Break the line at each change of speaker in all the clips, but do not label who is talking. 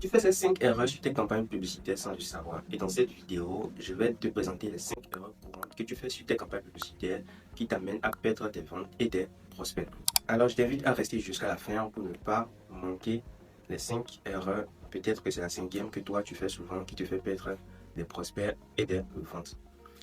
Tu fais ces 5 erreurs sur tes campagnes publicitaires sans le savoir. Et dans cette vidéo, je vais te présenter les 5 erreurs courantes que tu fais sur tes campagnes publicitaires qui t'amènent à perdre tes ventes et tes prospects. Alors, je t'invite à rester jusqu'à la fin pour ne pas manquer les 5 erreurs. Peut-être que c'est la 5e que toi tu fais souvent qui te fait perdre des prospects et des ventes.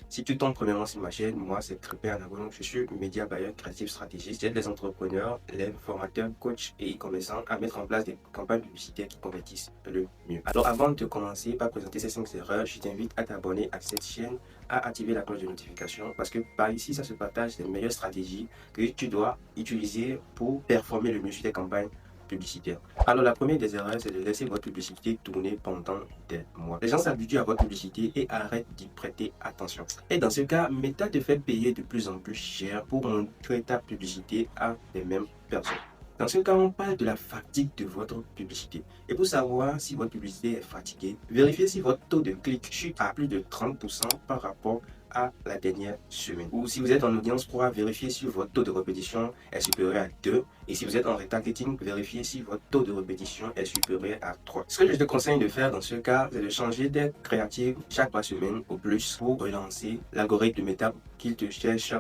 Si tu tombes premièrement sur ma chaîne, moi c'est Crépin Anagon, je suis média buyer créatif stratégiste. J'aide les entrepreneurs, les formateurs, coachs et e-commerçants à mettre en place des campagnes publicitaires qui convertissent le mieux. Alors avant de commencer par présenter ces 5 erreurs, je t'invite à t'abonner à cette chaîne, à activer la cloche de notification parce que par ici ça se partage les meilleures stratégies que tu dois utiliser pour performer le mieux sur tes campagnes publicitaire. Alors la première des erreurs, c'est de laisser votre publicité tourner pendant des mois. Les gens s'habituent à votre publicité et arrêtent d'y prêter attention. Et dans ce cas, Meta te fait payer de plus en plus cher pour montrer ta publicité à les mêmes personnes. Dans ce cas, on parle de la fatigue de votre publicité. Et pour savoir si votre publicité est fatiguée, vérifiez si votre taux de clic chute à plus de 30% par rapport à la dernière semaine. Ou si vous êtes en audience 3, vérifiez si votre taux de répétition est supérieur à 2. Et si vous êtes en retargeting, vérifiez si votre taux de répétition est supérieur à 3. Ce que je te conseille de faire dans ce cas, c'est de changer des créatives chaque 3 semaines au plus pour relancer l'algorithme de Meta qu'il te cherche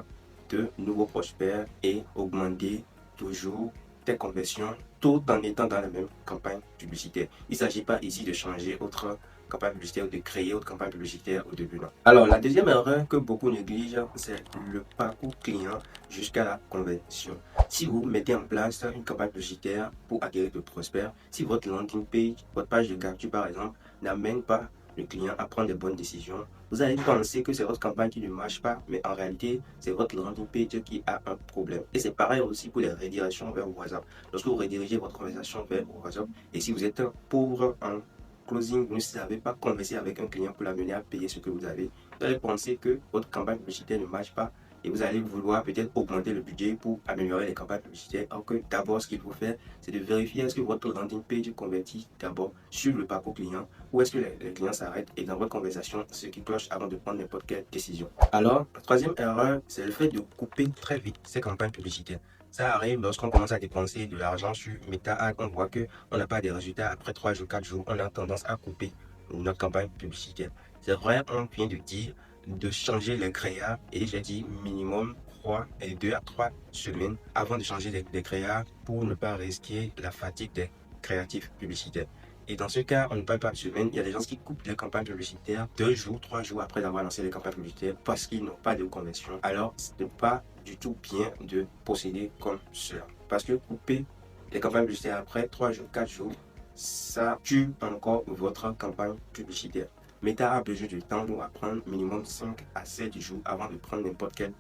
de nouveaux prospects et augmenter toujours tes conversions tout en étant dans la même campagne publicitaire. Il ne s'agit pas ici de changer autre campagne publicitaire ou de créer autre campagne publicitaire au début. Non. Alors, la deuxième erreur que beaucoup négligent, c'est le parcours client jusqu'à la conversion. Si vous mettez en place une campagne publicitaire pour acquérir de prospects, si votre landing page, votre page de capture par exemple, n'amène pas le client à prendre de bonnes décisions, vous allez penser que c'est votre campagne qui ne marche pas, mais en réalité, c'est votre landing page qui a un problème. Et c'est pareil aussi pour les redirections vers WhatsApp. Lorsque vous redirigez votre conversation vers WhatsApp, et si vous êtes pauvre en closing, vous ne savez pas converser avec un client pour l'amener à payer ce que vous avez, vous allez penser que votre campagne publicitaire ne marche pas et vous allez vouloir peut-être augmenter le budget pour améliorer les campagnes publicitaires. Alors que d'abord, ce qu'il faut faire, c'est de vérifier est-ce que votre landing page convertit d'abord sur le parcours client ou est-ce que les clients s'arrêtent et dans votre conversation, ce qui cloche avant de prendre n'importe quelle décision. Alors, la troisième erreur, c'est le fait de couper très vite ces campagnes publicitaires. Ça arrive lorsqu'on commence à dépenser de l'argent sur Meta, on voit qu'on n'a pas de résultats après 3 jours, 4 jours, on a tendance à couper notre campagne publicitaire. C'est vrai, on vient de dire de changer les créas et j'ai dit minimum 2 à 3 semaines avant de changer les créas pour ne pas risquer la fatigue des créatifs publicitaires. Et dans ce cas, on ne parle pas de semaine. Il y a des gens qui coupent les campagnes publicitaires 2 jours, 3 jours après avoir lancé les campagnes publicitaires parce qu'ils n'ont pas de conversion. Alors, ce n'est pas du tout bien de procéder comme cela. Parce que couper les campagnes publicitaires après 3 jours, 4 jours, ça tue encore votre campagne publicitaire. Meta a besoin de temps pour apprendre minimum 5 à 7 jours avant de prendre n'importe quelle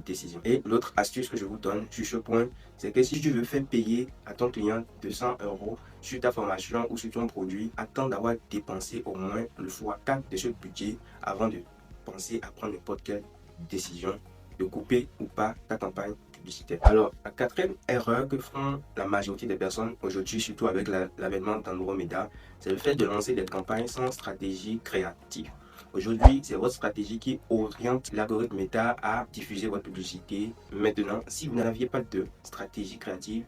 décision. Et l'autre astuce que je vous donne sur ce point, c'est que si tu veux faire payer à ton client 200 € sur ta formation ou sur ton produit, attends d'avoir dépensé au moins le x4 de ce budget avant de penser à prendre n'importe quelle décision de couper ou pas ta campagne publicitaire. Alors, la quatrième erreur que font la majorité des personnes aujourd'hui, surtout avec l'avènement d'Andromeda, c'est le fait de lancer des campagnes sans stratégie créative. Aujourd'hui, c'est votre stratégie qui oriente l'algorithme Meta à diffuser votre publicité. Maintenant, si vous n'aviez pas de stratégie créative,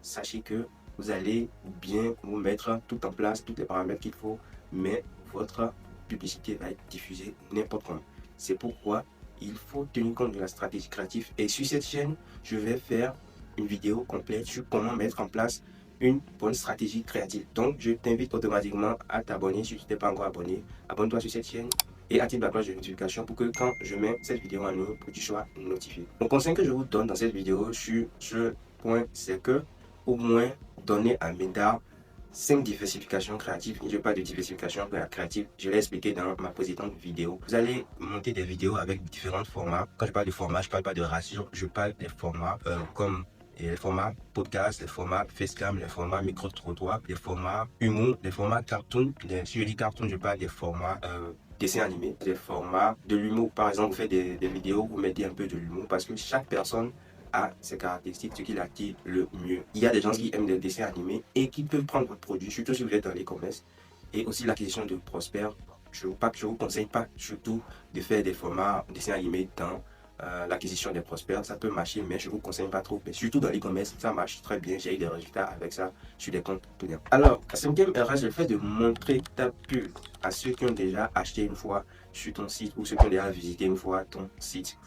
sachez que vous allez bien vous mettre tout en place, tous les paramètres qu'il faut, mais votre publicité va être diffusée n'importe comment. C'est pourquoi il faut tenir compte de la stratégie créative. Et sur cette chaîne, je vais faire une vidéo complète sur comment mettre en place une bonne stratégie créative. Donc, je t'invite automatiquement à t'abonner si tu n'es pas encore abonné. Abonne-toi sur cette chaîne et active la cloche de notification pour que quand je mets cette vidéo en ligne, que tu sois notifié. Le conseil que je vous donne dans cette vidéo sur ce point, c'est que au moins donner à Meta 5 diversifications créatives. Je ne parle de diversification créative, je l'ai expliqué dans ma précédente vidéo. Vous allez monter des vidéos avec différents formats. Quand je parle de format, je ne parle pas de ratio, je parle des formats comme les formats podcast, les formats facecam, les formats micro-trottoir, les formats humour, les formats cartoon. Sur les cartoons, je parle des formats dessin animé, des formats de l'humour. Par exemple, vous faites des vidéos, vous mettez un peu de l'humour parce que chaque personne a ses caractéristiques, ce qui l'attire le mieux. Il y a des gens qui aiment des dessins animés et qui peuvent prendre votre produit, surtout si vous êtes dans l'e-commerce. Et aussi l'acquisition de prospects. Je vous conseille pas surtout de faire des formats dessins animés dans l'acquisition des prospects, ça peut marcher, mais je ne vous conseille pas trop. Mais surtout dans l'e-commerce, ça marche très bien. J'ai eu des résultats avec ça sur des comptes clients. Alors, la cinquième erreur, c'est le fait de montrer ta pub à ceux qui ont déjà acheté une fois sur ton site ou ceux qui ont déjà visité une fois ton site.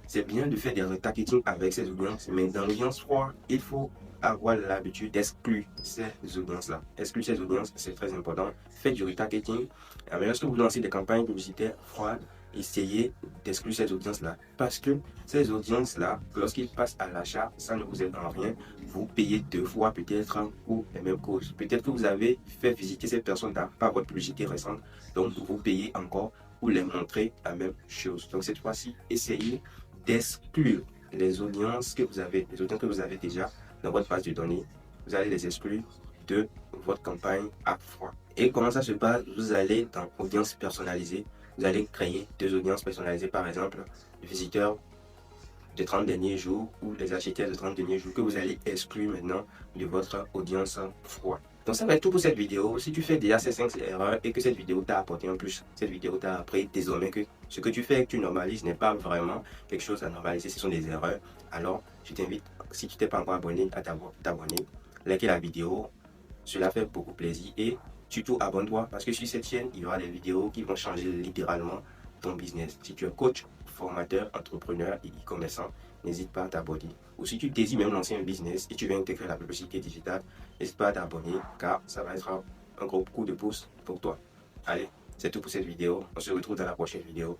C'est bien de faire des retargeting avec ces audiences, mais dans l'audience froide, il faut avoir l'habitude d'exclure ces audiences-là. Exclure ces audiences, c'est très important. Faites du retargeting. Mais lorsque vous lancez des campagnes publicitaires froides, essayez d'exclure ces audiences-là. Parce que ces audiences-là, lorsqu'ils passent à l'achat, ça ne vous aide en rien. Vous payez 2 fois peut-être pour les mêmes causes. Peut-être que vous avez fait visiter ces personnes-là par votre publicité récente. Donc, vous payez encore pour les montrer la même chose. Donc, cette fois-ci, essayez d'exclure les audiences que vous avez, déjà dans votre base de données. Vous allez les exclure de votre campagne à froid. Et comment ça se passe? Vous allez dans audience personnalisée. Vous allez créer 2 audiences personnalisées, par exemple, les visiteurs des 30 derniers jours ou les acheteurs des 30 derniers jours que vous allez exclure maintenant de votre audience froid. Donc ça va être tout pour cette vidéo. Si tu fais déjà ces 5 erreurs et que cette vidéo t'a apporté un plus, cette vidéo t'a appris désormais que ce que tu fais et que tu normalises n'est pas vraiment quelque chose à normaliser, ce sont des erreurs. Alors je t'invite, si tu t'es pas encore abonné, à t'abonner, liker la vidéo, cela fait beaucoup plaisir et surtout abonne-toi parce que sur cette chaîne, il y aura des vidéos qui vont changer littéralement ton business. Si tu es coach, formateur, entrepreneur et e-commerçant, n'hésite pas à t'abonner. Ou si tu désires même lancer un business et tu veux intégrer la publicité digitale, n'hésite pas à t'abonner car ça va être un gros coup de pouce pour toi. Allez, c'est tout pour cette vidéo. On se retrouve dans la prochaine vidéo.